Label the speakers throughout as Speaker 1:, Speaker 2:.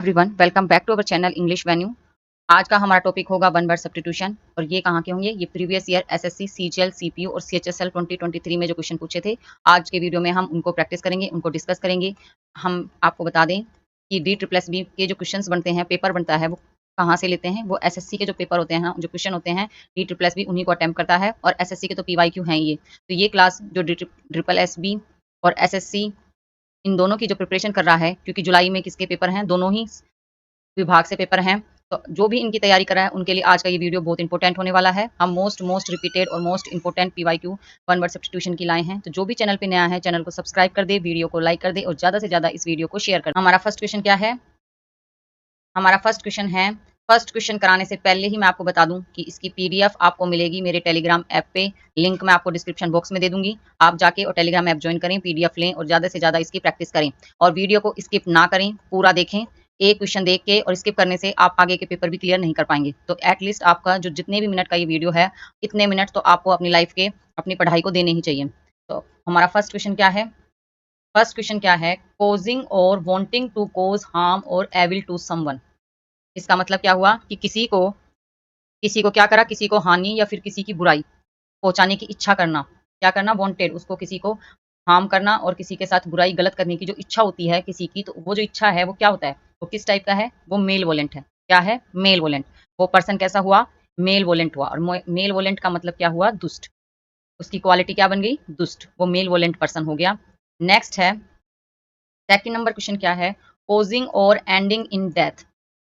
Speaker 1: Everyone welcome back to our channel English venue. आज का हमारा टॉपिक होगा वन वर्ड सब्स्टिट्यूशन। और ये कहाँ के होंगे? ये previous year SSC, CGL, CPU और सीएचएसएल 2023 में जो क्वेश्चन पूछे थे, आज के वीडियो में हम उनको प्रैक्टिस करेंगे, उनको डिस्कस करेंगे। हम आपको बता दें कि DSSS के जो क्वेश्चन बनते हैं, पेपर बनता है, वो कहाँ से लेते हैं? वो एसएससी के जो पेपर होते हैं, जो क्वेश्चन होते हैं, DSSS उन्हीं को अटेम्प्ट करता है। और एसएससी के तो PYQ हैं ये। तो ये क्लास जो DSSS और एसएससी इन दोनों की जो प्रिपरेशन कर रहा है, क्योंकि जुलाई में किसके पेपर हैं? दोनों ही विभाग से पेपर हैं। तो जो भी इनकी तैयारी कर रहा है उनके लिए आज का ये वीडियो बहुत इंपॉर्टेंट होने वाला है। हम मोस्ट रिपीटेड और most important PYQ one word substitution की लाए हैं। तो जो भी चैनल पे नया है, चैनल को सब्सक्राइब कर दे, वीडियो को लाइक कर दे और ज़्यादा से ज़्यादा इस वीडियो को शेयर कर दे। हमारा फर्स्ट क्वेश्चन क्या है? हमारा फर्स्ट क्वेश्चन है, फर्स्ट क्वेश्चन कराने से पहले ही मैं आपको बता दूं कि इसकी PDF आपको मिलेगी मेरे टेलीग्राम ऐप पे। लिंक मैं आपको डिस्क्रिप्शन बॉक्स में दे दूंगी। आप जाके और टेलीग्राम ऐप ज्वाइन करें, PDF लें और ज़्यादा से ज़्यादा इसकी प्रैक्टिस करें। और वीडियो को स्किप ना करें, पूरा देखें। एक क्वेश्चन देख के और स्किप करने से आप आगे के पेपर भी क्लियर नहीं कर पाएंगे। तो एटलीस्ट आपका जो जितने भी मिनट का ये वीडियो है, इतने मिनट तो आपको अपनी लाइफ के, अपनी पढ़ाई को देने ही चाहिए। तो हमारा फर्स्ट क्वेश्चन क्या है? फर्स्ट क्वेश्चन क्या है? कोजिंग और वॉन्टिंग टू कोज हार्म और एविल टू समवन। इसका मतलब क्या हुआ कि किसी को क्या करा? किसी को हानि या फिर किसी की बुराई पहुंचाने की इच्छा करना। क्या करना? वांटेड, उसको किसी को हार्म करना और किसी के साथ बुराई गलत करने की जो इच्छा होती है किसी की, तो वो जो इच्छा है वो क्या होता है? वो किस टाइप का है? वो मेल वोलेंट है। क्या है? Malevolent. वो पर्सन कैसा हुआ? मेल वोलेंट हुआ। और मेल वोलेंट का मतलब क्या हुआ? दुष्ट। उसकी क्वालिटी क्या बन गई? दुष्ट। वो मेल वोलेंट पर्सन हो गया। नेक्स्ट है, सेकंड नंबर क्वेश्चन क्या है? कोजिंग और एंडिंग इन डेथ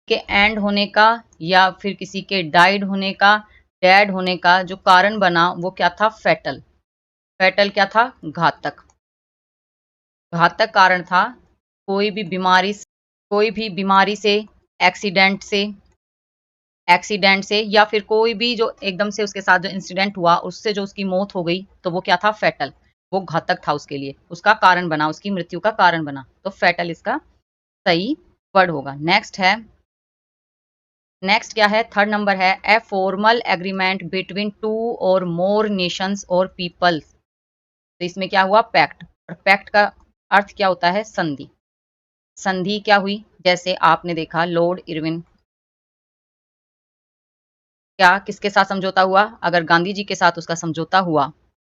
Speaker 1: के एंड होने का या फिर किसी के डाइड होने का, डेड होने का जो कारण बना वो क्या था? फैटल। फैटल क्या था? घातक। घातक कारण था। कोई भी बीमारी, कोई भी बीमारी से, एक्सीडेंट से या फिर कोई भी जो एकदम से उसके साथ जो इंसिडेंट हुआ उससे जो उसकी मौत हो गई, तो वो क्या था? फैटल। वो घातक था उसके लिए, उसका कारण बना, उसकी मृत्यु का कारण बना। तो फैटल इसका सही वर्ड होगा। नेक्स्ट क्या है? थर्ड नंबर है, a formal agreement between two और मोर नेशंस और पीपल्स। तो इसमें क्या हुआ? पैक्ट। और पैक्ट का अर्थ क्या होता है? संधि। संधि क्या हुई? जैसे आपने देखा लॉर्ड इरविन, क्या किसके साथ समझौता हुआ? अगर गांधी जी के साथ उसका समझौता हुआ,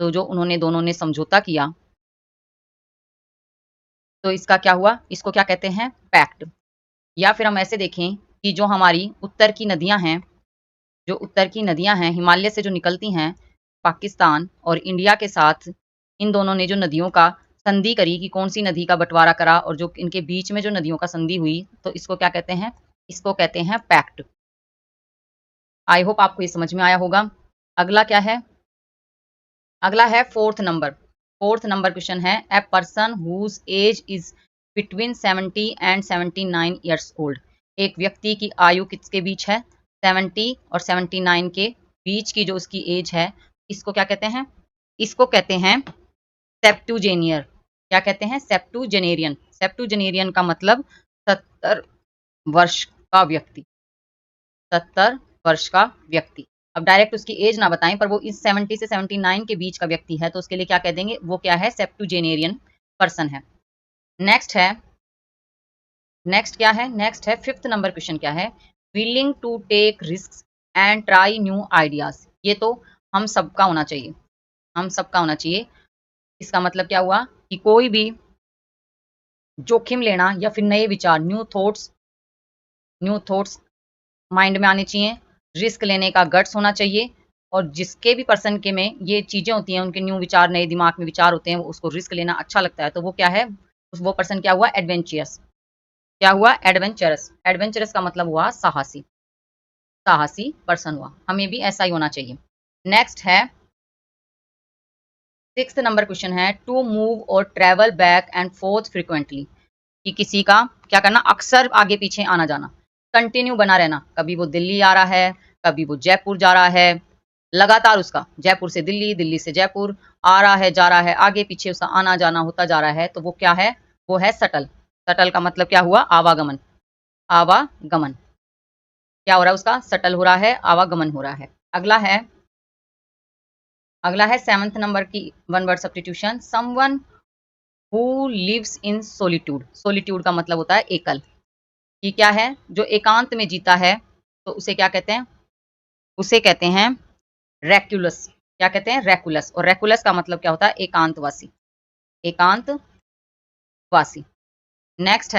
Speaker 1: तो जो उन्होंने दोनों ने समझौता किया, तो इसका क्या हुआ? इसको क्या कहते हैं? पैक्ट। या फिर हम ऐसे देखें कि जो हमारी उत्तर की नदियां हैं, जो उत्तर की नदियां हैं हिमालय से जो निकलती हैं, पाकिस्तान और इंडिया के साथ इन दोनों ने जो नदियों का संधि करी कि कौन सी नदी का बंटवारा करा, और जो इनके बीच में जो नदियों का संधि हुई, तो इसको क्या कहते हैं? इसको कहते हैं पैक्ट। आई होप आपको ये समझ में आया होगा। अगला क्या है? अगला है fourth number. Fourth number question है, a person whose age is between 70 and 79 years old. एक व्यक्ति की आयु किसके बीच है? 70 और 79 के बीच की जो उसकी एज है, इसको क्या कहते हैं? इसको कहते हैं सेप्टुजेनियर। क्या कहते हैं? सेप्टुजेनेरियन। सेप्टुजेनेरियन का मतलब 70 वर्ष का व्यक्ति। 70 वर्ष का व्यक्ति। अब डायरेक्ट उसकी एज ना बताएं, पर वो इस 70 से 79 के बीच का व्यक्ति है, तो उसके लिए क्या कह देंगे? वो क्या है? सेप्टुजेनेरियन पर्सन है। नेक्स्ट है, नेक्स्ट क्या है? नेक्स्ट है फिफ्थ नंबर क्वेश्चन क्या है? Willing to take risk and try new ideas. ये तो हम सबका होना चाहिए, हम सबका होना चाहिए। इसका मतलब क्या हुआ कि कोई भी जोखिम लेना या फिर नए विचार, न्यू थॉट्स माइंड में आने चाहिए। रिस्क लेने का गट्स होना चाहिए। और जिसके भी पर्सन के में ये चीजें होती हैं, उनके न्यू विचार, नए दिमाग में विचार होते हैं, वो उसको रिस्क लेना अच्छा लगता है, तो वो क्या है? वो पर्सन क्या हुआ? एडवेंचरस। क्या हुआ? एडवेंचरस। एडवेंचरस का मतलब हुआ साहसी। साहसी पर्सन हुआ। हमें भी ऐसा ही होना चाहिए। नेक्स्ट है, सिक्स्थ नंबर क्वेश्चन है, टू मूव और travel back and fourth frequently. कि किसी का क्या करना? अक्सर आगे पीछे आना जाना, कंटिन्यू बना रहना। कभी वो दिल्ली आ रहा है, कभी वो जयपुर जा रहा है, लगातार उसका जयपुर से दिल्ली, दिल्ली से जयपुर आ रहा है, जा रहा है, आगे पीछे उसका आना जाना होता जा रहा है, तो वो क्या है? वो है सटल। सटल का मतलब क्या हुआ? आवागमन। आवागमन। क्या हो रहा है? उसका सटल हो रहा है, आवागमन हो रहा है। अगला है, अगला है सेवंथ नंबर की one word substitution, someone who lives in solitude. Solitude का मतलब होता है एकल। कि क्या है, जो एकांत में जीता है तो उसे क्या कहते हैं, उसे कहते हैं रेक्युलस। क्या कहते हैं, रेकुलस। और रेकुलस का मतलब क्या होता है, एकांतवासी, एकांतवासी। नेक्स्ट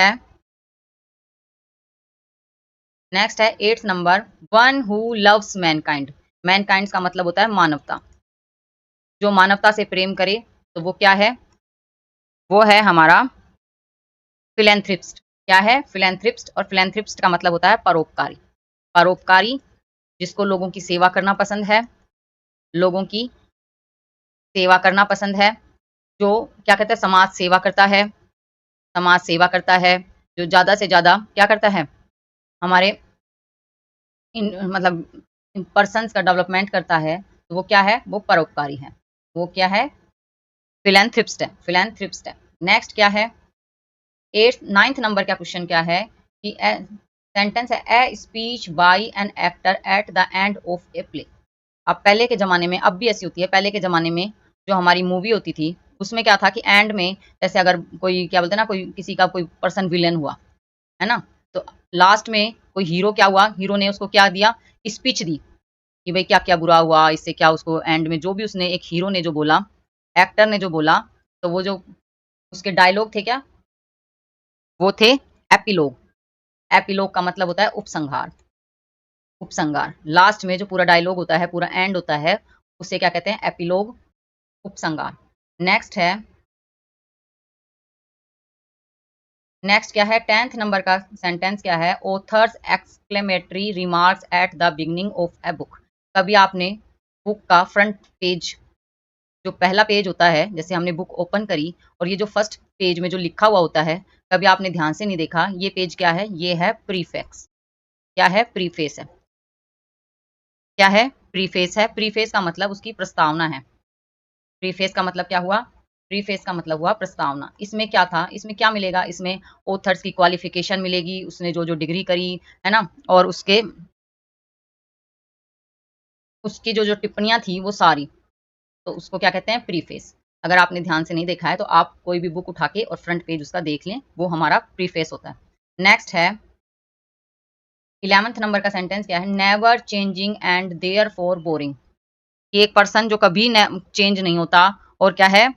Speaker 1: है, eighth number, one who loves Mankind. Mankind का मतलब होता है मानवता, जो मानवता से प्रेम करे तो वो क्या है, वो है हमारा फिलेंथ्रिप्स्ट। क्या है, फिलेंथ्रिप्स्ट। और फिलेंथ्रिप्स्ट का मतलब होता है परोपकारी, परोपकारी, जिसको लोगों की सेवा करना पसंद है, लोगों की सेवा करना पसंद है, जो क्या कहते हैं, समाज सेवा करता है, समाज सेवा करता है, जो ज़्यादा से ज़्यादा क्या करता है, हमारे इन मतलब पर्सन्स का डेवलपमेंट करता है, तो वो क्या है, वो परोपकारी है, वो क्या है, फिलेंथ्रिप्स्ट है, फिलेंथ्रिप्स्ट है। नेक्स्ट क्या है, एट्थ नाइन्थ नंबर का क्वेश्चन क्या है कि सेंटेंस है, a speech bye an actor at the end of a play. अब पहले के ज़माने में, अब भी ऐसी होती है, पहले के ज़माने में जो हमारी मूवी होती थी उसमें क्या था कि एंड में, जैसे अगर कोई क्या बोलते हैं ना, कोई किसी का कोई पर्सन विलेन हुआ है ना, तो लास्ट में कोई हीरो क्या हुआ, हीरो ने उसको क्या दिया, स्पीच दी कि भाई क्या क्या बुरा हुआ, इससे क्या, उसको एंड में जो भी उसने, एक हीरो ने जो बोला, एक्टर ने जो बोला, तो वो जो उसके डायलॉग थे क्या, वो थे एपिलोग। एपिलोग का मतलब होता है उपसंहार, उपसंहार। लास्ट में जो पूरा डायलॉग होता है, पूरा एंड होता है, उसे क्या कहते हैं, एपिलोग, उपसंहार। नेक्स्ट है, नेक्स्ट क्या है, टेंथ नंबर का सेंटेंस क्या है, authors exclamatory remarks at the beginning of a book. कभी आपने बुक का फ्रंट पेज, जो पहला पेज होता है, जैसे हमने बुक ओपन करी और ये जो फर्स्ट पेज में जो लिखा हुआ होता है, कभी आपने ध्यान से नहीं देखा, ये पेज क्या है, ये है प्रीफेक्स। क्या है, प्रीफेस है। क्या है, प्रीफेस है। प्रीफेस का मतलब उसकी प्रस्तावना है। प्रीफेस का मतलब क्या हुआ, प्रीफेस का मतलब हुआ प्रस्तावना। इसमें क्या था, इसमें क्या मिलेगा, इसमें ऑथर्स की क्वालिफिकेशन मिलेगी, उसने जो जो डिग्री करी है ना, और उसके, उसकी जो जो टिप्पणियां थी वो सारी, तो उसको क्या कहते हैं, प्रीफेस। अगर आपने ध्यान से नहीं देखा है तो आप कोई भी बुक उठा के और फ्रंट पेज उसका देख लें, वो हमारा प्रीफेस होता है। नेक्स्ट है, 11th नंबर का सेंटेंस क्या है, never changing and therefore boring. कि एक पर्सन जो कभी चेंज नहीं होता और क्या है,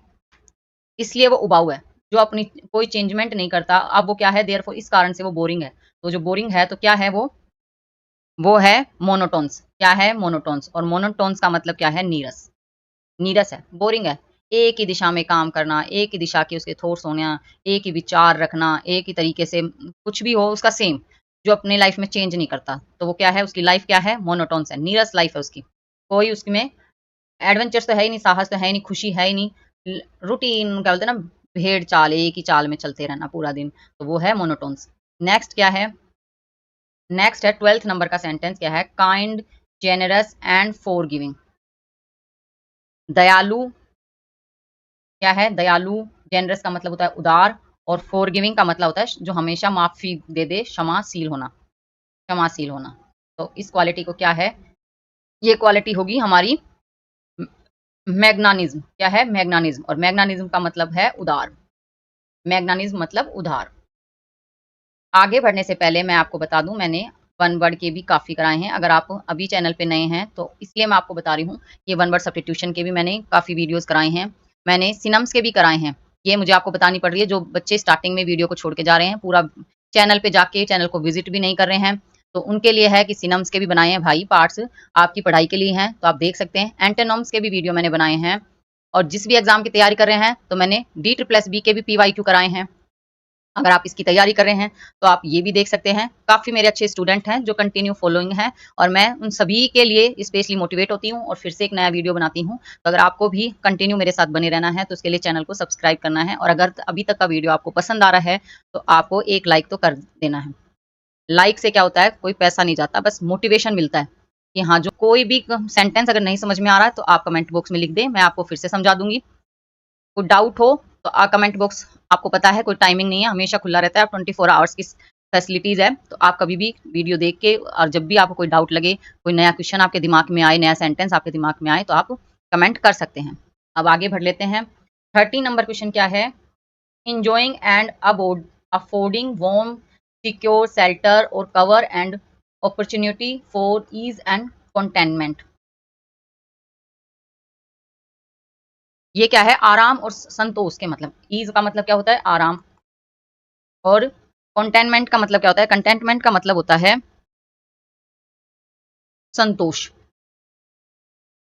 Speaker 1: इसलिए वो उबाऊ है, जो अपनी कोई चेंजमेंट नहीं करता, अब वो क्या है, देयरफॉर, इस कारण से वो बोरिंग है। तो जो बोरिंग है तो क्या है वो है मोनोटोन्स। क्या है, मोनोटोन्स। और मोनोटोन्स का मतलब क्या है, नीरस, नीरस है, बोरिंग है। एक ही दिशा में काम करना, एक ही दिशा के उसके थॉट्स होना, एक ही विचार रखना, एक ही तरीके से कुछ भी हो उसका सेम, जो अपने लाइफ में चेंज नहीं करता, तो वो क्या है, उसकी लाइफ क्या है, मोनोटोन्स है, नीरस लाइफ है उसकी। कोई उसमें एडवेंचर्स तो है ही नहीं, साहस तो है ही नहीं, खुशी है ही नहीं, रूटीन क्या बोलते हैं ना, भेड़ चाल, एक ही चाल में चलते रहना पूरा दिन, तो वो है मोनोटोन्स। नेक्स्ट क्या है, नेक्स्ट है 12th नंबर का सेंटेंस क्या है, काइंड, जेनरस एंड फॉरगिविंग। दयालु, क्या है, दयालु। जेनरस का मतलब होता है उदार, और फॉरगिविंग का मतलब होता है जो हमेशा माफी दे दे, क्षमाशील होना, क्षमाशील होना। तो इस क्वालिटी को क्या है, ये क्वालिटी होगी हमारी मैग्नानिज्म। क्या है, मैग्नानिज्म। और मैग्नानिज्म का मतलब है उदार, मैग्नानिज्म मतलब उदार। आगे बढ़ने से पहले मैं आपको बता दूं, मैंने वन वर्ड के भी काफ़ी कराए हैं। अगर आप अभी चैनल पे नए हैं तो इसलिए मैं आपको बता रही हूँ, ये वन वर्ड सब्स्टिट्यूशन के भी मैंने काफ़ी वीडियोस कराए हैं, मैंने सिनम्स के भी कराए हैं। ये मुझे आपको बतानी पड़ रही है, जो बच्चे स्टार्टिंग में वीडियो को छोड़ के जा रहे हैं, पूरा चैनल पे जाके चैनल को विजिट भी नहीं कर रहे हैं, तो उनके लिए है कि सिनम्स के भी बनाए हैं भाई पार्ट्स, आपकी पढ़ाई के लिए हैं, तो आप देख सकते हैं। एंटेनॉम्स के भी वीडियो मैंने बनाए हैं, और जिस भी एग्जाम की तैयारी कर रहे हैं तो मैंने D+B के भी PYQ कराए हैं। अगर आप इसकी तैयारी कर रहे हैं तो आप ये भी देख सकते हैं। काफ़ी मेरे अच्छे स्टूडेंट हैं जो कंटिन्यू फॉलोइंग हैं, और मैं उन सभी के लिए स्पेशली मोटिवेट होती हूँ और फिर से एक नया वीडियो बनाती हूँ। तो अगर आपको भी कंटिन्यू मेरे साथ बने रहना है तो उसके लिए चैनल को सब्सक्राइब करना है, और अगर अभी तक का वीडियो आपको पसंद आ रहा है तो आपको एक लाइक तो कर देना है। लाइक से क्या होता है, कोई पैसा नहीं जाता, बस मोटिवेशन मिलता है कि हाँ, जो कोई भी सेंटेंस अगर नहीं समझ में आ रहा है तो आप कमेंट बॉक्स में लिख दें, मैं आपको फिर से समझा दूंगी। कोई डाउट हो तो कमेंट बॉक्स, आपको पता है कोई टाइमिंग नहीं है, हमेशा खुला रहता है, 24 आवर्स की फैसिलिटीज़ है, तो आप कभी भी वीडियो देख के, और जब भी आपको कोई डाउट लगे, कोई नया क्वेश्चन आपके दिमाग में आए, नया सेंटेंस आपके दिमाग में आए, तो आप कमेंट कर सकते हैं। अब आगे बढ़ लेते हैं। 13 नंबर क्वेश्चन क्या है, enjoying and affording warm secure, shelter और cover and opportunity for ease and contentment. ये क्या है? आराम और संतोष के मतलब। ईज का मतलब क्या होता है? आराम। और कंटेनमेंट का मतलब क्या होता है? कंटेनमेंट का मतलब होता है संतोष।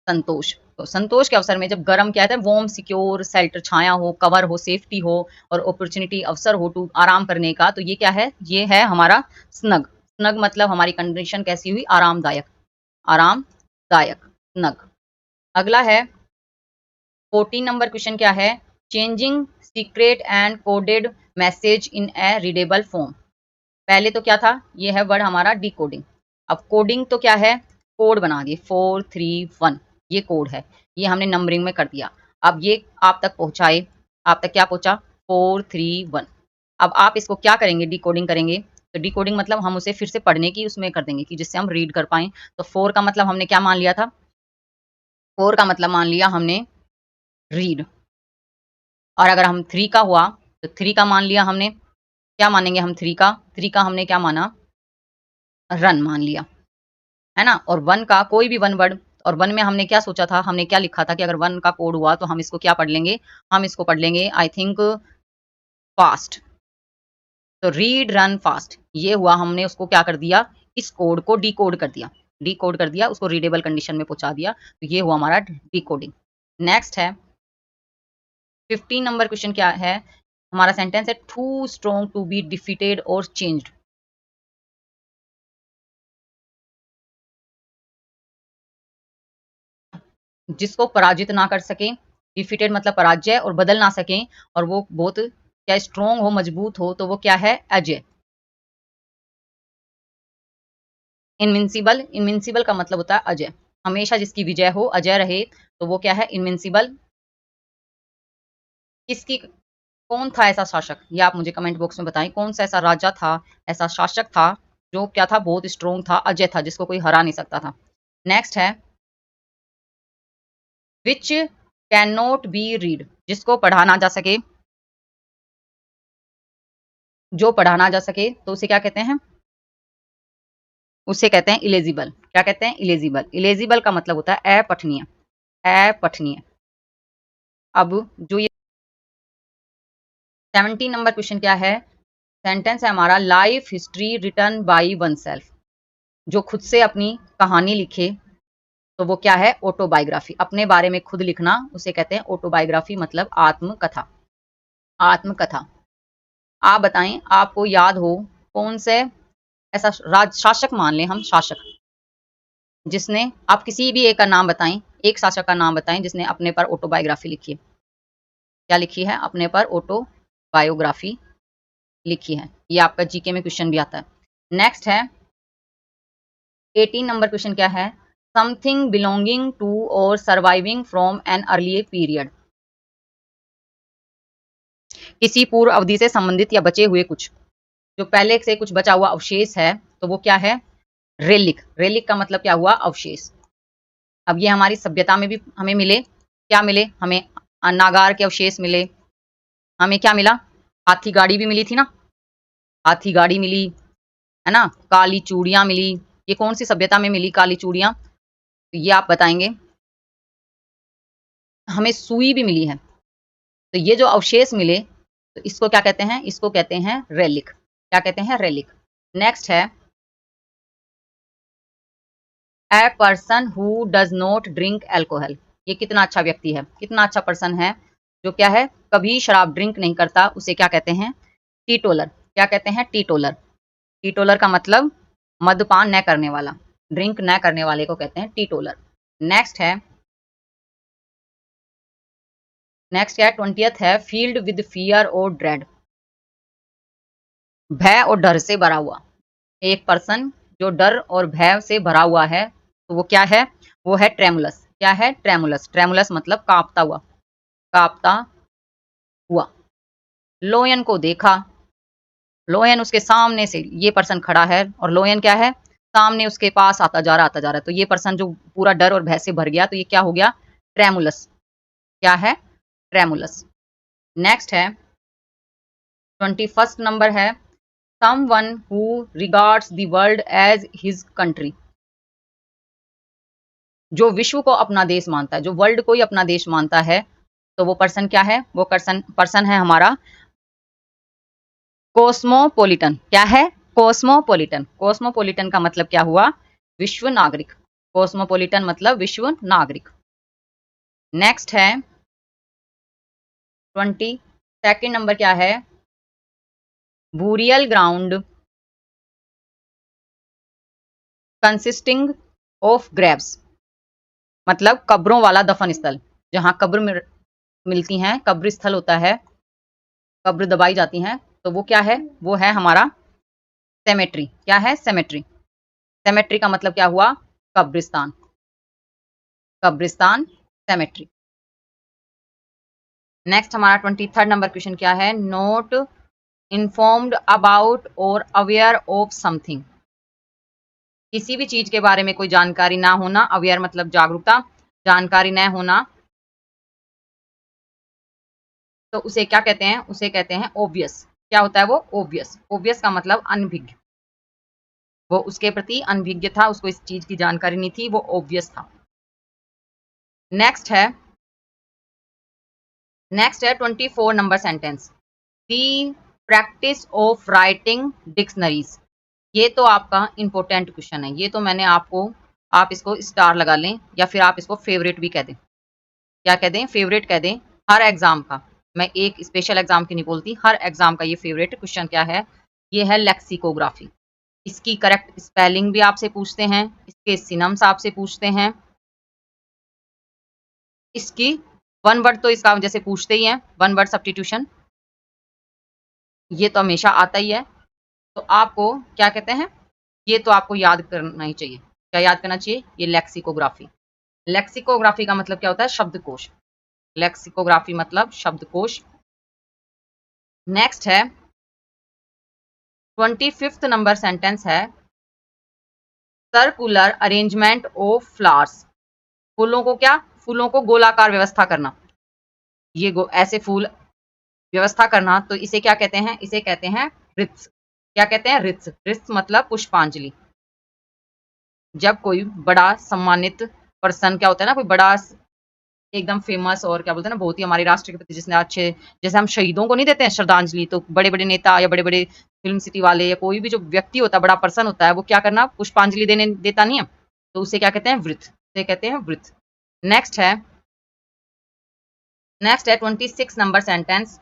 Speaker 1: संतोष, तो संतोष के अवसर में जब गर्म क्या है? वॉर्म, सिक्योर, शेल्टर छाया हो, कवर हो, सेफ्टी हो और अपॉर्चुनिटी अवसर हो टू आराम करने का, तो ये क्या है? ये है हमारा स्नग। स्नग मतलब हमारी कंडीशन कैसी हुई? आरामदायक। आरामदायक, स्नग। अगला है 14 नंबर क्वेश्चन क्या है? Changing secret and coded message in A readable form. पहले तो क्या था? ये है वर्ड हमारा डिकोडिंग। अब कोडिंग तो क्या है? कोड बना दिए 431, ये कोड है, ये हमने नंबरिंग में कर दिया। अब ये आप तक पहुंचाए, आप तक क्या पहुंचा? 431। अब आप इसको क्या करेंगे? डिकोडिंग करेंगे। तो डिकोडिंग मतलब हम उसे फिर से पढ़ने की उसमें कर देंगे कि जिससे हम रीड कर पाए। तो 4 का मतलब हमने क्या मान लिया था? 4 का मतलब मान लिया हमने रीड। और अगर हम 3 का हुआ तो 3 का मान लिया हमने, क्या मानेंगे हम? 3 का, 3 का हमने क्या माना? रन मान लिया, है ना। और 1 का कोई भी 1 वर्ड, और 1 में हमने क्या सोचा था? हमने क्या लिखा था कि अगर 1 का कोड हुआ तो हम इसको क्या पढ़ लेंगे? हम इसको पढ़ लेंगे आई थिंक फास्ट। तो रीड रन फास्ट, ये हुआ, हमने उसको क्या कर दिया? इस कोड को डिकोड कर दिया। डिकोड कर दिया, उसको रीडेबल कंडीशन में पहुंचा दिया। तो ये हुआ हमारा डिकोडिंग। नेक्स्ट है 15 नंबर क्वेश्चन क्या है? हमारा सेंटेंस है too strong to be defeated और चेंज्ड। जिसको पराजित ना कर सके, डिफीटेड मतलब पराजय, और बदल ना सके, और वो बहुत क्या स्ट्रोंग हो, मजबूत हो, तो वो क्या है? अजय। इनविंसिबल, इनविंसिबल का मतलब होता है अजय, हमेशा जिसकी विजय हो, अजय रहे, तो वो क्या है? इनविंसिबल। किसकी, कौन था ऐसा शासक? ये आप मुझे कमेंट बॉक्स में बताएं, कौन सा ऐसा राजा था, ऐसा शासक था जो क्या था? बहुत स्ट्रोंग था, अजय था, जिसको कोई हरा नहीं सकता था। नेक्स्ट है which can not be read, जिसको पढ़ा ना जा सके। जो पढ़ा ना जा सके तो उसे क्या कहते हैं? उसे कहते हैं इलेजिबल। क्या कहते हैं? इलेजिबल। इलेजिबल का मतलब होता है अपठनीय, अपठनीय। अब जो ये 17 नंबर क्वेश्चन क्या है? सेंटेंस है हमारा life history written by oneself. जो खुद से अपनी कहानी लिखे तो वो क्या है? ऑटोबायोग्राफी। अपने बारे में खुद लिखना उसे कहते हैं ऑटोबायोग्राफी, मतलब आत्मकथा। आत्मकथा। आप बताएं, आपको याद हो कौन से ऐसा राज शासक, मान लें हम शासक, जिसने, आप किसी भी एक का नाम बताएं, एक शासक का नाम बताएं जिसने अपने पर ऑटोबायोग्राफी लिखी है। क्या लिखी है? अपने पर ऑटोबायोग्राफी लिखी है। ये आपका जीके में क्वेश्चन भी आता है। नेक्स्ट है 18 नंबर क्वेश्चन क्या है? समथिंग बिलोंगिंग टू और surviving from an early period. किसी पूर्व अवधि से संबंधित या बचे हुए कुछ, जो पहले से कुछ बचा हुआ अवशेष है, तो वो क्या है? रेलिक। रेलिक का मतलब क्या हुआ? अवशेष। अब ये हमारी सभ्यता में भी हमें मिले, क्या मिले हमें? नागार के अवशेष मिले। हमें क्या मिला? हाथी गाड़ी भी मिली थी ना, हाथी गाड़ी मिली, है ना। काली चूड़ियां मिली। ये कौन सी सभ्यता में मिली काली चूड़ियां? तो ये आप बताएंगे। हमें सुई भी मिली है। तो ये जो अवशेष मिले, तो इसको क्या कहते हैं? इसको कहते हैं रेलिक। क्या कहते हैं? रेलिक। नेक्स्ट है a person who does not drink alcohol. ये कितना अच्छा व्यक्ति है, कितना अच्छा पर्सन है जो क्या है? कभी शराब ड्रिंक नहीं करता, उसे क्या कहते हैं? टीटोलर। क्या कहते हैं? टीटोलर। टीटोलर का मतलब मद्यपान न करने वाला, ड्रिंक न करने वाले को कहते हैं टीटोलर। नेक्स्ट है, नेक्स्ट क्या है? 20th है फील्ड विद फियर और ड्रेड। भय और डर से भरा हुआ एक पर्सन जो डर और भय से भरा हुआ है, तो वो क्या है? वो है ट्रेमुलस। क्या है? ट्रेमुलस। ट्रेमुलस मतलब कांपता हुआ, कांपता हुआ। लोयन को देखा। लोयन उसके सामने से, ये पर्सन खड़ा है और लोयन क्या है? सामने उसके पास आता जा रहा, आता जा रहा है। तो ये पर्सन जो पूरा डर और भय से भर गया, तो ये क्या हो गया? ट्रेमुलस। क्या है? ट्रेमुलस। नेक्स्ट है 21st नंबर है someone who regards the world as his country, जो विश्व को अपना देश मानता है, जो वर्ल्ड को ही अपना देश मानता है, तो वो पर्सन क्या है? वो पर्सन है हमारा कोस्मोपोलिटन। क्या है? कोस्मोपोलिटन। कोस्मोपोलिटन का मतलब क्या हुआ? विश्व नागरिक। कोस्मोपोलिटन मतलब विश्व नागरिक। नेक्स्ट है 22nd नंबर क्या है? Burial ground consisting of Graves, मतलब कब्रों वाला दफन स्थल, जहां कब्र मिलती हैं, कब्र स्थल होता है, कब्र दबाई जाती हैं, तो वो क्या है? वो है हमारा सेमेट्री। क्या है? सेमेट्री। सेमेट्री का मतलब क्या हुआ? कब्रिस्तान। कब्रिस्तान, सेमेट्री। नेक्स्ट हमारा 23rd नंबर क्वेश्चन क्या है? नोट इन्फॉर्म्ड अबाउट और अवेयर ऑफ समथिंग, किसी भी चीज के बारे में कोई जानकारी ना होना, अवेयर मतलब जागरूकता, जानकारी न होना, तो उसे क्या कहते हैं? उसे कहते हैं ओबियस। क्या होता है वो? ओबियस। ओबियस का मतलब अनभिज्ञ, वो उसके प्रति अनभिज्ञ था, उसको इस चीज की जानकारी नहीं थी, वो ओबियस था। नेक्स्ट है 24 number sentence, the practice of writing dictionaries. ये तो आपका इंपॉर्टेंट क्वेश्चन है, ये तो मैंने आपको, आप इसको स्टार लगा लें या फिर आप इसको फेवरेट भी कह दें। क्या कह दें? फेवरेट कह दें। हर एग्जाम का, मैं एक स्पेशल एग्जाम की नहीं बोलती, हर एग्जाम का ये फेवरेट क्वेश्चन क्या है? ये है लेक्सिकोग्राफी। इसकी करेक्ट स्पेलिंग भी आपसे पूछते हैं, इसके सिनम्स आपसे पूछते हैं, इसकी वन वर्ड तो इसका जैसे पूछते ही हैं, वन वर्ड सब्स्टिट्यूशन, ये तो हमेशा आता ही है। तो आपको क्या कहते हैं? ये तो आपको याद करना ही चाहिए। क्या याद करना चाहिए? ये लेक्सिकोग्राफी। लेक्सिकोग्राफी का मतलब क्या होता है? शब्दकोश। लेक्सिकोग्राफी मतलब शब्दकोश। नेक्स्ट है 25th नंबर सेंटेंस है, सर्कुलर अरेंजमेंट ऑफ फ्लावर्स। फूलों को क्या? फूलों को गोलाकार व्यवस्था करना, ये ऐसे फूल व्यवस्था करना, तो इसे क्या कहते हैं? इसे कहते हैं रित्स। क्या कहते हैं? रित्स। रित्स मतलब पुष्पांजलि। जब कोई बड़ा सम्मानित पर्सन, क्या होता है ना, कोई बड़ा एकदम फेमस और क्या बोलते हैं ना, बहुत ही हमारे राष्ट्र के प्रति जिसने अच्छे, जैसे हम शहीदों को नहीं देते हैं श्रद्धांजलि, तो बड़े बड़े नेता या बड़े बड़े फिल्म सिटी वाले या कोई भी जो व्यक्ति होता है, बड़ा पर्सन होता है, वो क्या करना? पुष्पांजलि देने देता नहीं है, तो उसे क्या कहते हैं? वृत्त। उसे कहते हैं वृत्त। नेक्स्ट है 26 number sentence,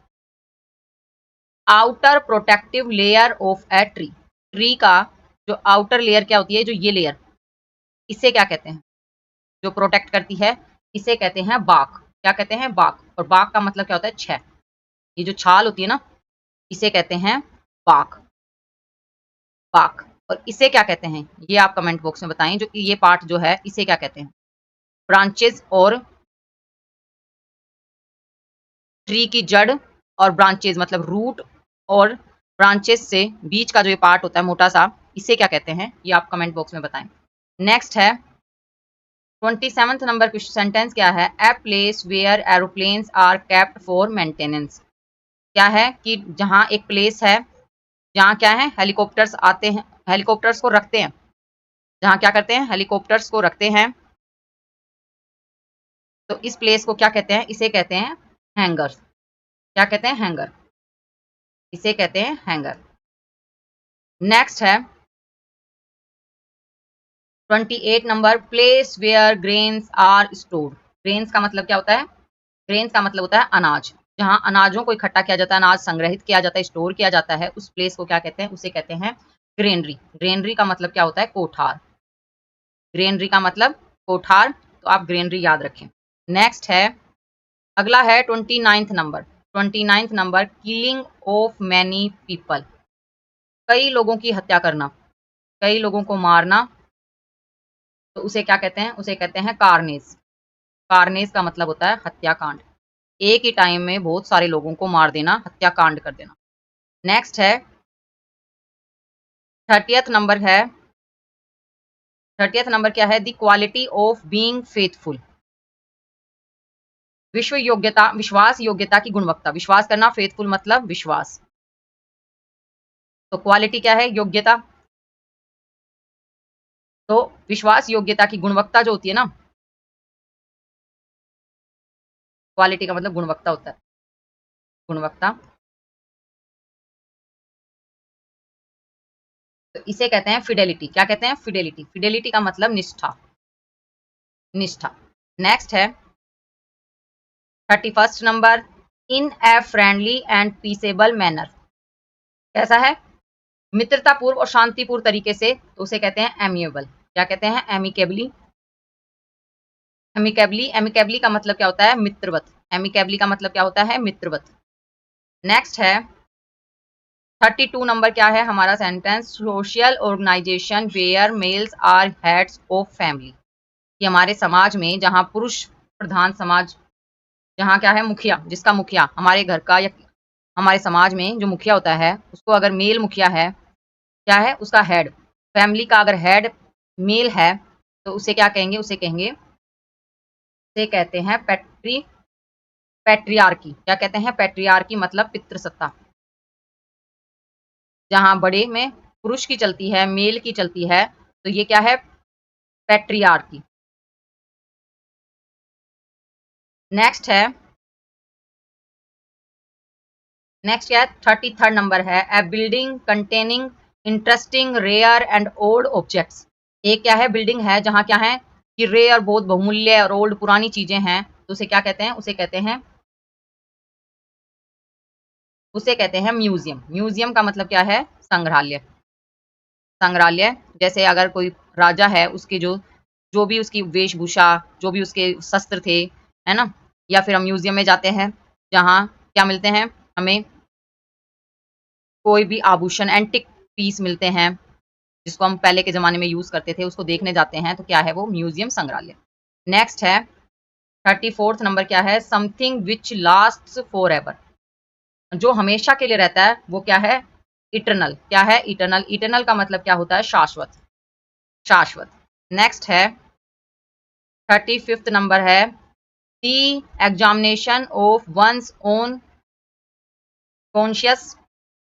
Speaker 1: outer protective layer of a tree. Tree का जो आउटर लेयर क्या होती है? जो ये लेयर, इसे क्या कहते हैं? जो प्रोटेक्ट करती है, इसे कहते हैं बाक। क्या कहते हैं? बाक। और बाक का मतलब क्या होता है? छह। ये जो छाल होती है ना, इसे कहते हैं बाक। बाक। और इसे क्या कहते हैं? ये आप कमेंट बॉक्स में बताएं, जो कि ये पार्ट जो है इसे क्या कहते हैं? ब्रांचेस और ट्री की जड़, और ब्रांचेस मतलब रूट, और ब्रांचेस से बीच का जो ये पार्ट होता है मोटा सा, इसे क्या कहते हैं? ये आप कमेंट बॉक्स में बताएं। नेक्स्ट है 27th नंबर सेंटेंस क्या है? A place where aeroplanes are kept for maintenance. क्या है? कि जहां एक प्लेस है, जहां क्या है? हेलीकॉप्टर्स आते हैं, हेलीकॉप्टर्स को रखते हैं, जहां क्या करते हैं? हेलीकॉप्टर्स को रखते हैं, तो इस प्लेस को क्या कहते हैं? इसे कहते हैं हैंगर। क्या कहते हैं? हैंगर। इसे कहते हैं हैंगर। नेक्स्ट है 28 number, place where grains are stored. Grains का मतलब क्या होता है? ग्रेन्स का मतलब होता है अनाज। जहां अनाजों को इकट्ठा किया जाता है, अनाज संग्रहित किया जाता है, स्टोर किया जाता है, उस प्लेस को क्या कहते हैं? उसे कहते हैं ग्रेनरी। ग्रेनरी का मतलब क्या होता है? कोठार। ग्रेनरी का मतलब कोठार, तो आप ग्रेनरी याद रखें। नेक्स्ट है, अगला है 29th number. 29th number, killing of many people. कई लोगों की हत्या करना, कई लोगों को मारना, तो उसे क्या कहते हैं? उसे कहते हैं कार्नेज। कार्नेज का मतलब होता है हत्याकांड। एक ही टाइम में बहुत सारे लोगों को मार देना, हत्याकांड कर देना। नेक्स्ट है 30th नंबर है, 30th नंबर क्या है? The quality of being faithful. विश्व योग्यता, विश्वास योग्यता की गुणवत्ता। विश्वास करना, फेथफुल मतलब विश्वास। तो क्वालिटी क्या है? योग्यता। तो विश्वास योग्यता की गुणवत्ता जो होती है ना, क्वालिटी का मतलब गुणवत्ता होता है, गुणवत्ता। तो इसे कहते हैं फिडेलिटी। क्या कहते हैं? फिडेलिटी। फिडेलिटी का मतलब निष्ठा, निष्ठा। नेक्स्ट है 31st number, in a friendly and peaceable manner. कैसा है? मित्रतापूर्व और शांतिपूर्ण तरीके से, तो उसे कहते हैं एमिएबल। क्या कहते हैं? एमिकेबली। एमिकेबली, एमिकेबली का मतलब क्या होता है? मित्रवत। एमिकेबली का मतलब क्या होता है? मित्रवत। नेक्स्ट है 32 नंबर, क्या है हमारा sentence? Social organisation where males are heads of family. कि हमारे समाज में, जहाँ पुरुष प्रधान समाज, जहाँ क्या है? मुखिया, जिसका मुखिया हमारे घर का या हमारे समाज में जो मुखिया होता है, उसको अगर मेल मुखिया है, क्या है? उसका हेड। फैमिली का अगर हेड मेल है तो उसे क्या कहेंगे? उसे कहेंगे, उसे कहते हैं पैट्रियार्की। क्या कहते हैं? पैट्रियार्की मतलब पितृसत्ता। जहाँ बड़े में पुरुष की चलती है, मेल की चलती है, तो ये क्या है? पैट्रियार्की। नेक्स्ट है, नेक्स्ट क्या है? 33rd नंबर है, a building containing interesting rare and old objects. एक क्या है? बिल्डिंग है जहाँ क्या है कि रेयर, बहुत बहुमूल्य और ओल्ड, पुरानी चीजें हैं, तो उसे क्या कहते हैं? उसे कहते हैं, उसे कहते हैं म्यूजियम। म्यूजियम का मतलब क्या है? संग्रहालय। संग्रहालय। जैसे अगर कोई राजा है, उसके जो जो भी उसकी वेशभूषा, जो भी उसके शस्त्र थे, है ना, या फिर हम म्यूजियम में जाते हैं, जहाँ क्या मिलते हैं हमें? कोई भी आभूषण, एंटिक पीस मिलते हैं, जिसको हम पहले के ज़माने में यूज़ करते थे, उसको देखने जाते हैं, तो क्या है वो? म्यूज़ियम, संग्रहालय। नेक्स्ट है 34th नंबर, क्या है? Something which lasts forever. जो हमेशा के लिए रहता है, वो क्या है? इटर्नल। क्या है? इटर्नल। इटर्नल का मतलब क्या होता है? शाश्वत, शाश्वत। नेक्स्ट है 35th नंबर है, the examination of one's own conscious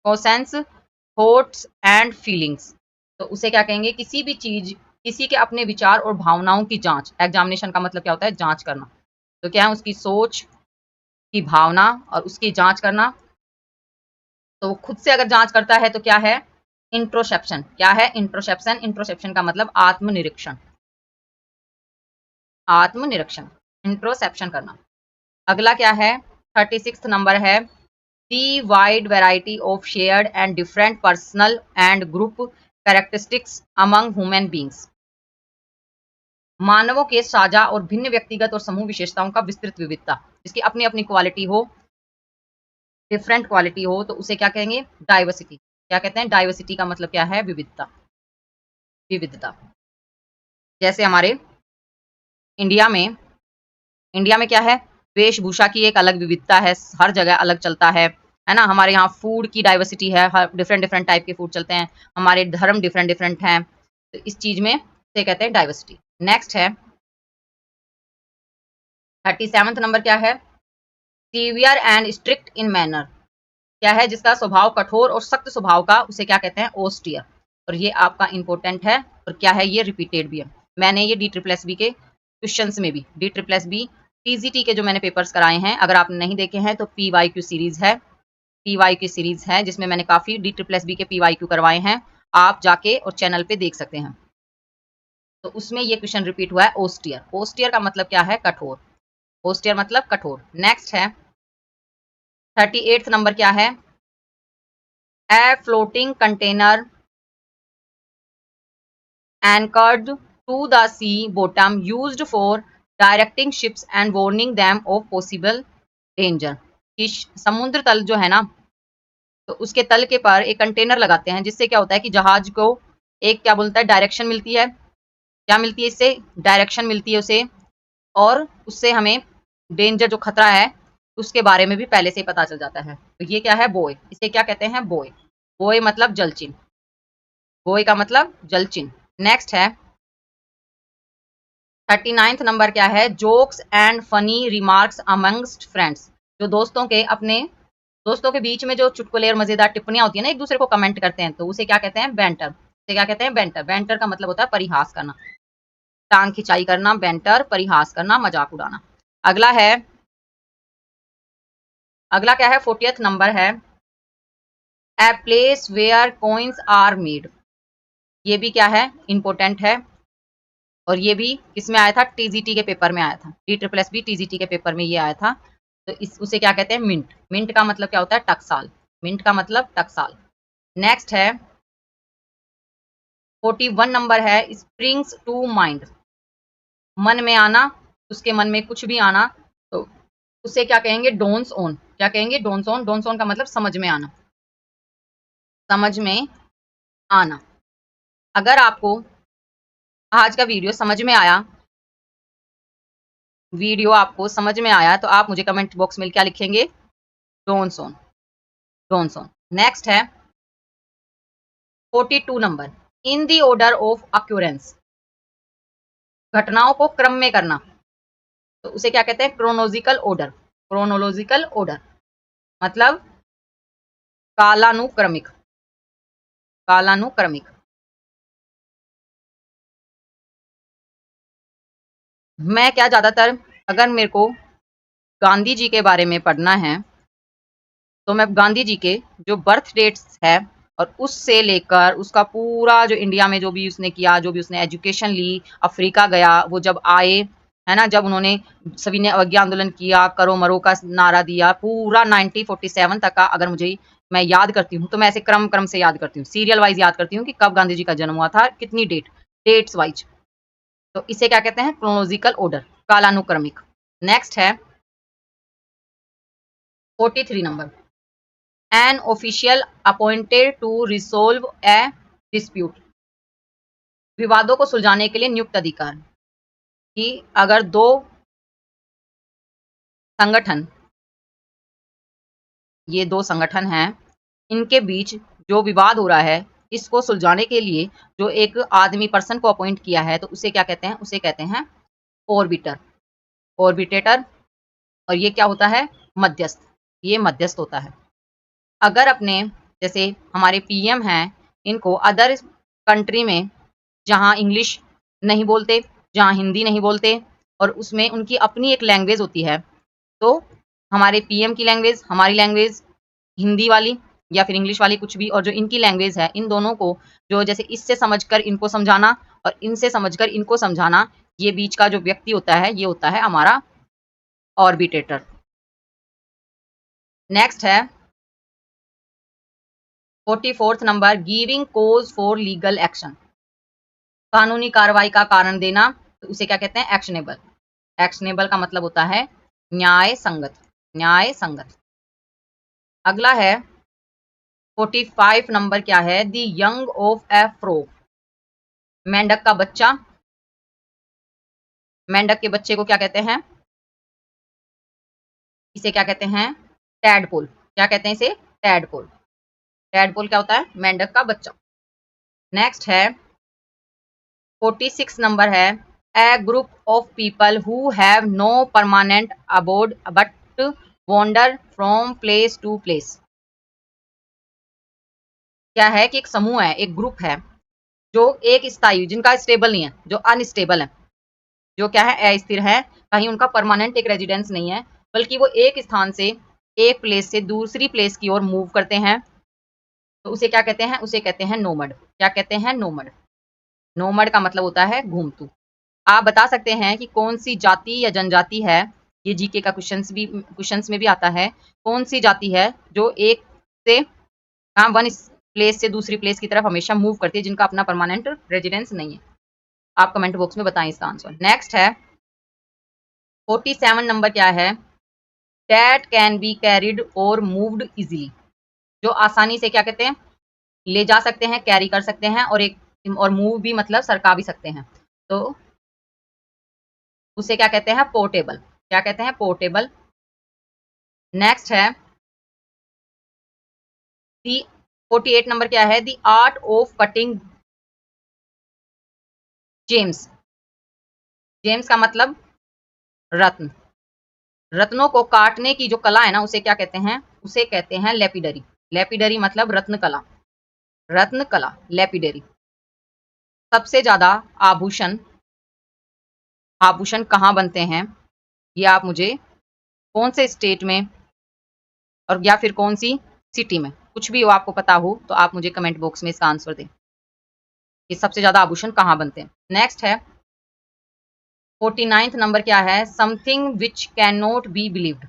Speaker 1: conscience thoughts and feelings. तो उसे क्या कहेंगे? किसी भी चीज, किसी के अपने विचार और भावनाओं की जांच। एग्जामिनेशन का मतलब क्या होता है? जांच करना। तो क्या है? उसकी सोच की भावना और उसकी जांच करना। तो खुद से अगर जांच करता है तो क्या है? इंट्रोसेप्शन। क्या है? इंट्रोसेप्शन। इंट्रोसेप्शन का मतलब आत्मनिरीक्षण, आत्मनिरीक्षण, इंट्रोसेप्शन करना। अगला क्या है? 36th नंबर है, the wide variety of shared and different personal and group characteristics among human beings. मानवों के साझा और भिन्न व्यक्तिगत और समूह विशेषताओं का विस्तृत विविधता, जिसकी अपनी अपनी क्वालिटी हो, डिफरेंट क्वालिटी हो, तो उसे क्या कहेंगे? डाइवर्सिटी। क्या कहते हैं? डाइवर्सिटी का मतलब क्या है? विविधता, विविधता। जैसे हमारे इंडिया में, इंडिया में क्या है? वेशभूषा की एक अलग विविधता है, हर जगह अलग चलता है ना। हमारे यहाँ फूड की डाइवर्सिटी है, हर डिफरेंट डिफरेंट टाइप के फूड चलते हैं। हमारे धर्म डिफरेंट डिफरेंट हैं, तो इस चीज में से कहते हैं डाइवर्सिटी। नेक्स्ट है 37th नंबर, क्या है? Severe and strict in manner. क्या है? जिसका स्वभाव कठोर और सख्त स्वभाव का, उसे क्या कहते हैं? ऑस्टियर। और ये आपका इंपॉर्टेंट है, और क्या है? ये रिपीटेड भी है। मैंने ये DSSB के क्वेश्चंस में भी, DSSB TGT के जो मैंने पेपर्स कराए हैं, अगर आपने नहीं देखे हैं तो PYQ सीरीज है, PYQ सीरीज है, जिसमें मैंने काफी DSSB के PYQ करवाए हैं। आप जाके और चैनल पे देख सकते हैं। तो उसमें ये क्वेश्चन रिपीट हुआ है, ओस्टियर। ओस्टियर का मतलब क्या है? कठोर। ओस्टियर मतलब कठोर। नेक्स्ट है 38th नंबर, क्या है? A floating container anchored to the sea bottom used for directing ships and warning them of possible danger। कि समुद्र तल जो है ना, तो उसके तल के पर एक कंटेनर लगाते हैं, जिससे क्या होता है कि जहाज को एक क्या बोलता है? डायरेक्शन मिलती है। क्या मिलती है इससे? डायरेक्शन मिलती है उसे, और उससे हमें डेंजर, जो खतरा है, उसके बारे में भी पहले से ही पता चल जाता है। तो ये क्या है? बोय। इसे क्या कहते हैं? बोय। बोय मतलब जल चिन्ह। बोय का मतलब जल चिन्ह। नेक्स्ट है 39th नंबर, क्या है? Jokes and funny remarks amongst friends. जो दोस्तों के अपने दोस्तों के बीच में जो चुटकुले और मजेदार टिप्पणियां होती है ना, एक दूसरे को कमेंट करते हैं, तो उसे क्या कहते हैं? बैंटर। उसे क्या कहते हैं? बैंटर। बैंटर का मतलब होता है परिहास करना, टांग खिंचाई करना, बैंटर परिहास करना, मजाक उड़ाना। अगला क्या है? 40th नंबर है a place where coins are made. ये भी क्या है? इंपोर्टेंट है, और ये भी किसमें आया था? टीजीटी के पेपर में आया था, DSSS टीजीटी के पेपर में ये आया था। तो उसे क्या कहते हैं? मिंट। मिंट का मतलब क्या होता है? टकसाल। मिंट का मतलब टकसाल। नेक्स्ट है 41 नंबर है स्प्रिंग्स टू माइंड। मन में आना, उसके मन में कुछ भी आना, तो उसे क्या कहेंगे? Dance on. क्या कहेंगे? Dance on. डोन्स ऑन का मतलब समझ में आना, समझ में आना। अगर आपको आज का वीडियो आपको समझ में आया तो आप मुझे कमेंट बॉक्स में क्या लिखेंगे? Dance on. Dance on. Next है 42 number in the order of occurrence. घटनाओं को क्रम में करना, तो उसे क्या कहते हैं? Chronological order. क्रोनोलॉजिकल ऑर्डर मतलब कालानुक्रमिक। कालानुक्रमिक। मैं क्या ज्यादातर, अगर मेरे को गांधी जी के बारे में पढ़ना है तो मैं गांधी जी के जो बर्थ डेट्स है और उससे लेकर उसका पूरा जो इंडिया में जो भी उसने किया, जो भी उसने एजुकेशन ली, अफ्रीका गया, वो जब आए, है ना, जब उन्होंने सभी ने अवज्ञा आंदोलन किया, करो मरो का नारा दिया, पूरा 1947 तक का अगर मुझे मैं याद करती हूँ तो मैं ऐसे क्रम क्रम से याद करती हूँ, सीरियल वाइज याद करती हूँ कि कब गांधी जी का जन्म हुआ था, कितनी डेट्स वाइज। तो इसे क्या कहते हैं? Chronological order, कालानुक्रमिक। नेक्स्ट है 43 number an official appointed to resolve a dispute. विवादों को सुलझाने के लिए नियुक्त अधिकार। कि अगर दो संगठन, ये दो संगठन हैं, इनके बीच जो विवाद हो रहा है, इसको सुलझाने के लिए जो एक आदमी पर्सन को अपॉइंट किया है, तो उसे क्या कहते हैं? उसे कहते हैं ऑर्बिटर, ऑर्बिटेटर। और ये क्या होता है? मध्यस्थ। ये मध्यस्थ होता है। अगर अपने जैसे हमारे पीएम हैं, इनको अदर कंट्री में जहाँ इंग्लिश नहीं बोलते, जहाँ हिंदी नहीं बोलते, और उसमें उनकी अपनी एक लैंग्वेज होती है, तो हमारे पीएम की लैंग्वेज, हमारी लैंग्वेज हिंदी वाली या फिर इंग्लिश वाली कुछ भी, और जो इनकी लैंग्वेज है, इन दोनों को जो जैसे इससे समझकर इनको समझाना और इनसे समझकर इनको समझाना, ये बीच का जो व्यक्ति होता है, ये होता है हमारा ऑर्बिटेटर। नेक्स्ट है 44th number giving cause for legal action. कानूनी कार्रवाई का कारण देना, तो उसे क्या कहते हैं? एक्शनेबल। एक्शनेबल का मतलब होता है न्याय संगत। न्याय संगत। अगला है 45 नंबर क्या है? The young of A frog. मेंढक का बच्चा। मेंढक के बच्चे को क्या कहते हैं? इसे क्या कहते हैं? टैडपोल। क्या कहते हैं इसे? टैडपोल। टैडपोल क्या होता है? मेंढक का बच्चा। नेक्स्ट है 46 नंबर है a group of people who have no permanent abode but wander from place to place. क्या है? कि एक समूह है, एक ग्रुप है जो एक स्थायी, जिनका स्टेबल नहीं है, जो अनस्टेबल है, जो क्या है? अस्थिर है, कहीं उनका परमानेंट एक रेजिडेंस नहीं है, बल्कि वो एक स्थान से, एक प्लेस से दूसरी प्लेस की ओर मूव करते हैं, तो उसे क्या कहते हैं? उसे कहते हैं नोमड। क्या कहते हैं? नोमड। नोमड का मतलब होता है घूमतू। आप बता सकते हैं कि कौन सी जाति या जनजाति है, ये जीके का क्वेश्चंस में भी आता है, कौन सी जाति है जो एक से वन प्लेस से दूसरी प्लेस की तरफ हमेशा मूव करती है, जिनका अपना परमानेंट रेजिडेंस नहीं है। आप कमेंट बॉक्स में बताएं इसका आंसर। नेक्स्ट है 47 नंबर क्या है? दैट कैन बी कैरिड और मूव्ड इजीली। जो आसानी से क्या कहते हैं? ले जा सकते हैं, कैरी कर सकते हैं, और मूव भी मतलब सरका भी सकते हैं, तो उसे क्या कहते हैं? पोर्टेबल। क्या कहते हैं? पोर्टेबल। नेक्स्ट है दी 48 नंबर क्या है? The art of cutting gems. Gems का मतलब रत्न। रत्नों को काटने की जो कला है ना, उसे क्या कहते हैं? उसे कहते हैं लेपिडरी। लेपिडरी मतलब रत्न कला, रत्न कला, लेपिडरी। सबसे ज्यादा आभूषण, आभूषण कहाँ बनते हैं? ये आप मुझे कौन से स्टेट में और या फिर कौन सी सिटी में, कुछ भी हो आपको पता हो तो आप मुझे कमेंट बॉक्स में इसका आंसर दें कि सबसे ज्यादा आभूषण कहाँ बनते हैं। नेक्स्ट है 49th नंबर क्या है? Something which can not be believed.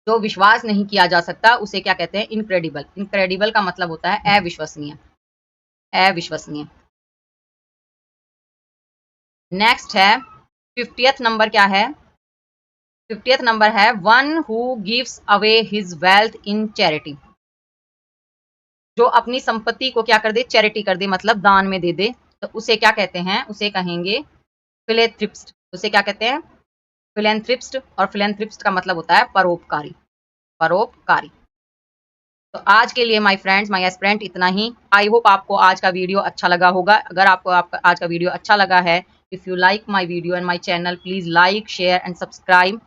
Speaker 1: जो विश्वास नहीं किया जा सकता उसे क्या कहते हैं? इनक्रेडिबल। इनक्रेडिबल का मतलब होता है अविश्वसनीय, अविश्वसनीय। नेक्स्ट है 50th नंबर क्या है? 50th नंबर है one who gives away his wealth in charity. जो अपनी संपत्ति को क्या कर दे? चैरिटी कर दे, मतलब दान में दे दे, तो उसे क्या कहते हैं? उसे कहेंगे फिलेंथ्रिप्स्ट। उसे क्या कहते हैं? फिलेंथ्रिप्स्ट। और फिलेंथ्रिप्स्ट का मतलब होता है परोपकारी, परोपकारी। तो आज के लिए माय फ्रेंड्स, माय एस्पिरेंट इतना ही। आई होप आपको आज का वीडियो अच्छा लगा होगा। अगर आपको आज का वीडियो अच्छा लगा है, if you like my video and my channel, please like, share and subscribe